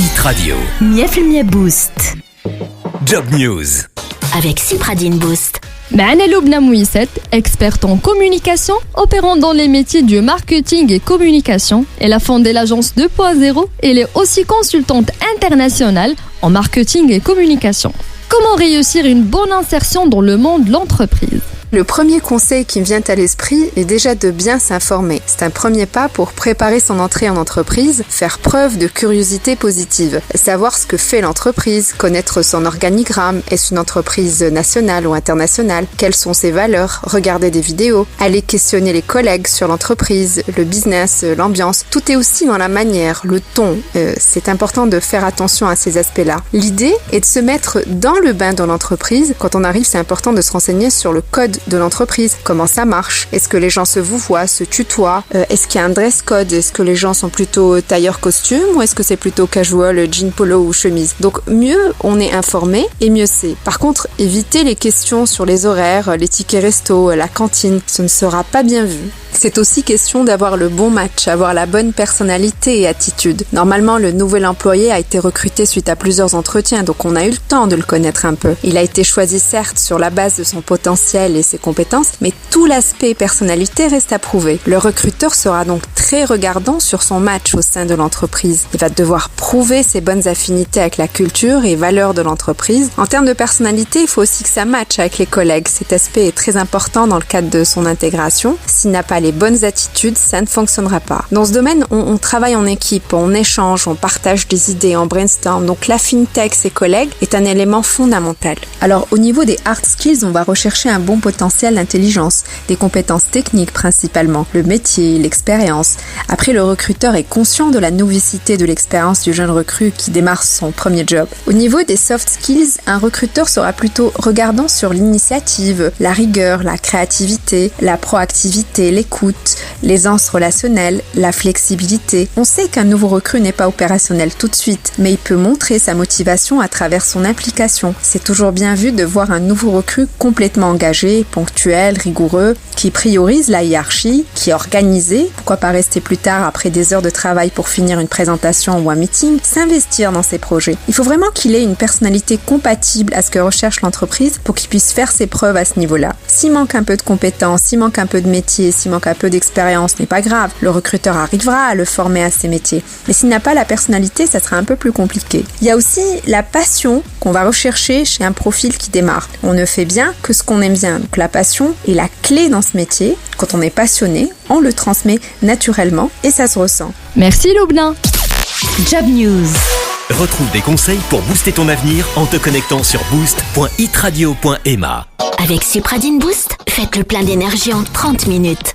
Hit Radio. Miaf Boost. Job News. Avec Supradyn Boost. معنا لبنى مويسات, experte en communication, opérant dans les métiers du marketing et communication. Elle a fondé l'agence 2.0 et elle est aussi consultante internationale en marketing et communication. Comment réussir une bonne insertion dans le monde de l'entreprise ? Le premier conseil qui me vient à l'esprit est déjà de bien s'informer. C'est un premier pas pour préparer son entrée en entreprise, faire preuve de curiosité positive, savoir ce que fait l'entreprise, connaître son organigramme, est-ce une entreprise nationale ou internationale, quelles sont ses valeurs, regarder des vidéos, aller questionner les collègues sur l'entreprise, le business, l'ambiance. Tout est aussi dans la manière, le ton. C'est important de faire attention à ces aspects-là. L'idée est de se mettre dans le bain de l'entreprise. Quand on arrive, c'est important de se renseigner sur le code de l'entreprise, comment ça marche, est-ce que les gens se vouvoient, se tutoient, est-ce qu'il y a un dress code, est-ce que les gens sont plutôt tailleur costume ou est-ce que c'est plutôt casual, jean polo ou chemise. Donc mieux on est informé et mieux c'est. Par contre, évitez les questions sur les horaires, les tickets resto, la cantine, ce ne sera pas bien vu. C'est aussi question d'avoir le bon match, avoir la bonne personnalité et attitude. Normalement, le nouvel employé a été recruté suite à plusieurs entretiens, donc on a eu le temps de le connaître un peu. Il a été choisi certes sur la base de son potentiel et ses compétences, mais tout l'aspect personnalité reste à prouver. Le recruteur sera donc très regardant sur son match au sein de l'entreprise. Il va devoir prouver ses bonnes affinités avec la culture et valeurs de l'entreprise. En termes de personnalité, il faut aussi que ça matche avec les collègues. Cet aspect est très important dans le cadre de son intégration. S'il n'a pas les bonnes attitudes, ça ne fonctionnera pas. Dans ce domaine, on travaille en équipe, on échange, on partage des idées, on brainstorm. Donc l'affinité avec ses collègues est un élément fondamental. Alors au niveau des hard skills, on va rechercher un bon potentiel d'intelligence, des compétences techniques principalement, le métier, l'expérience. Après, le recruteur est conscient de la novicité de l'expérience du jeune recrue qui démarre son premier job. Au niveau des soft skills, un recruteur sera plutôt regardant sur l'initiative, la rigueur, la créativité, la proactivité, l'écoute, l'aisance relationnelle, la flexibilité. On sait qu'un nouveau recrue n'est pas opérationnel tout de suite, mais il peut montrer sa motivation à travers son implication. C'est toujours bien vu de voir un nouveau recrue complètement engagé, ponctuel, rigoureux, qui priorise la hiérarchie, qui est organisé, pourquoi pas rester plus tard après des heures de travail pour finir une présentation ou un meeting, s'investir dans ses projets. Il faut vraiment qu'il ait une personnalité compatible à ce que recherche l'entreprise pour qu'il puisse faire ses preuves à ce niveau-là. S'il manque un peu de compétences, s'il manque un peu de métier, s'il manque un peu d'expérience, n'est pas grave. Le recruteur arrivera à le former à ces métiers. Mais s'il n'a pas la personnalité, ça sera un peu plus compliqué. Il y a aussi la passion qu'on va rechercher chez un profil qui démarre. On ne fait bien que ce qu'on aime bien. Donc la passion est la clé dans ce métier. Quand on est passionné, on le transmet naturellement et ça se ressent. Merci Lubna. Job News. Retrouve des conseils pour booster ton avenir en te connectant sur boost.hitradio.ma. Avec Supradyn Boost, faites le plein d'énergie en 30 minutes.